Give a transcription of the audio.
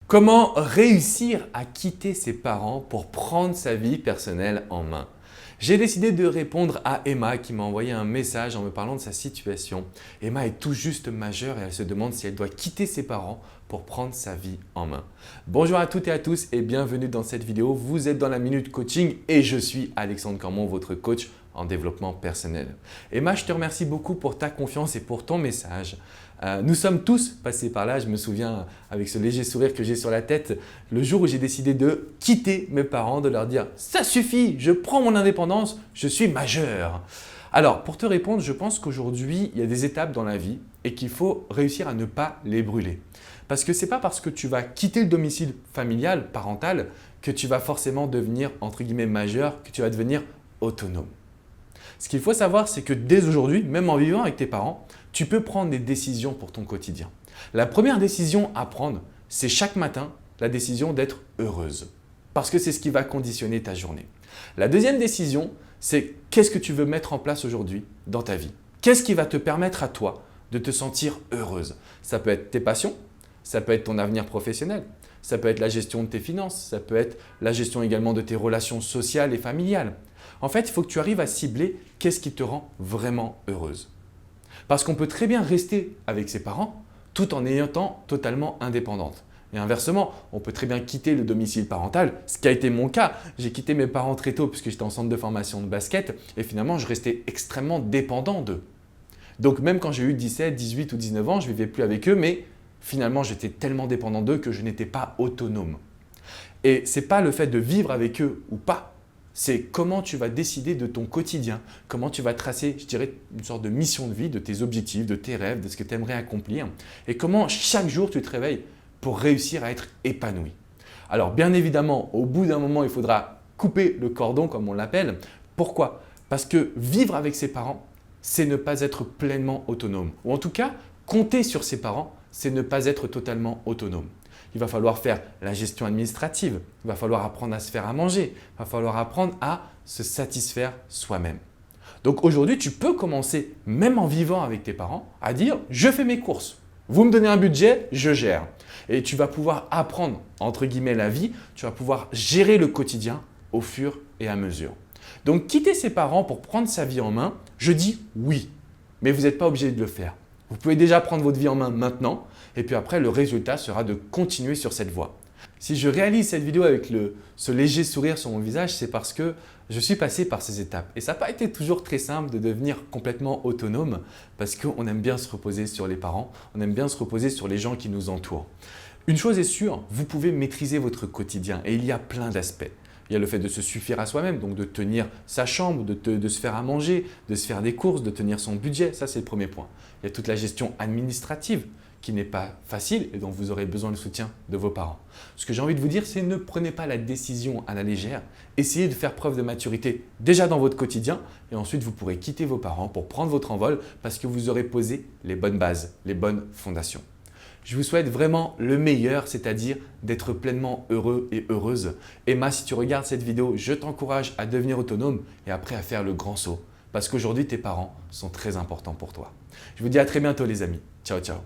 Comment réussir à quitter ses parents pour prendre sa vie personnelle en main? J'ai décidé de répondre à Emma qui m'a envoyé un message en me parlant de sa situation. Emma est tout juste majeure et elle se demande si elle doit quitter ses parents pour prendre sa vie en main. Bonjour à toutes et à tous et bienvenue dans cette vidéo. Vous êtes dans la Minute Coaching et je suis Alexandre Cormon, votre coach en développement personnel. Emma, je te remercie beaucoup pour ta confiance et pour ton message. Nous sommes tous passés par là. Je me souviens avec ce léger sourire que j'ai sur la tête, le jour où j'ai décidé de quitter mes parents, de leur dire « ça suffit, je prends mon indépendance, je suis majeur ». Alors, pour te répondre, je pense qu'aujourd'hui, il y a des étapes dans la vie et qu'il faut réussir à ne pas les brûler. Parce que ce n'est pas parce que tu vas quitter le domicile familial, parental, que tu vas forcément devenir, entre guillemets, majeur, que tu vas devenir autonome. Ce qu'il faut savoir, c'est que dès aujourd'hui, même en vivant avec tes parents, tu peux prendre des décisions pour ton quotidien. La première décision à prendre, c'est chaque matin la décision d'être heureuse. Parce que c'est ce qui va conditionner ta journée. La deuxième décision, c'est qu'est-ce que tu veux mettre en place aujourd'hui dans ta vie? Qu'est-ce qui va te permettre à toi de te sentir heureuse? Ça peut être tes passions, ça peut être ton avenir professionnel, ça peut être la gestion de tes finances, ça peut être la gestion également de tes relations sociales et familiales. En fait, il faut que tu arrives à cibler qu'est-ce qui te rend vraiment heureuse. Parce qu'on peut très bien rester avec ses parents tout en étant totalement indépendante. Et inversement, on peut très bien quitter le domicile parental, ce qui a été mon cas. J'ai quitté mes parents très tôt puisque j'étais en centre de formation de basket et finalement, je restais extrêmement dépendant d'eux. Donc même quand j'ai eu 17, 18 ou 19 ans, je ne vivais plus avec eux, mais finalement, j'étais tellement dépendant d'eux que je n'étais pas autonome. Et ce n'est pas le fait de vivre avec eux ou pas. C'est comment tu vas décider de ton quotidien, comment tu vas tracer, je dirais, une sorte de mission de vie, de tes objectifs, de tes rêves, de ce que tu aimerais accomplir et comment chaque jour tu te réveilles pour réussir à être épanoui. Alors bien évidemment, au bout d'un moment, il faudra couper le cordon comme on l'appelle. Pourquoi? Parce que vivre avec ses parents, c'est ne pas être pleinement autonome. Ou en tout cas, compter sur ses parents, c'est ne pas être totalement autonome. Il va falloir faire la gestion administrative, il va falloir apprendre à se faire à manger, il va falloir apprendre à se satisfaire soi-même. Donc aujourd'hui, tu peux commencer, même en vivant avec tes parents, à dire « je fais mes courses, vous me donnez un budget, je gère ». Et tu vas pouvoir apprendre, entre guillemets, la vie, tu vas pouvoir gérer le quotidien au fur et à mesure. Donc quitter ses parents pour prendre sa vie en main, je dis oui, mais vous n'êtes pas obligé de le faire. Vous pouvez déjà prendre votre vie en main maintenant et puis après, le résultat sera de continuer sur cette voie. Si je réalise cette vidéo avec ce léger sourire sur mon visage, c'est parce que je suis passé par ces étapes. Et ça n'a pas été toujours très simple de devenir complètement autonome parce qu'on aime bien se reposer sur les parents, on aime bien se reposer sur les gens qui nous entourent. Une chose est sûre, vous pouvez maîtriser votre quotidien et il y a plein d'aspects. Il y a le fait de se suffire à soi-même, donc de tenir sa chambre, de se faire à manger, de se faire des courses, de tenir son budget. Ça, c'est le premier point. Il y a toute la gestion administrative qui n'est pas facile et dont vous aurez besoin du soutien de vos parents. Ce que j'ai envie de vous dire, c'est ne prenez pas la décision à la légère. Essayez de faire preuve de maturité déjà dans votre quotidien et ensuite vous pourrez quitter vos parents pour prendre votre envol parce que vous aurez posé les bonnes bases, les bonnes fondations. Je vous souhaite vraiment le meilleur, c'est-à-dire d'être pleinement heureux et heureuse. Emma, si tu regardes cette vidéo, je t'encourage à devenir autonome et après à faire le grand saut. Parce qu'aujourd'hui, tes parents sont très importants pour toi. Je vous dis à très bientôt les amis. Ciao, ciao.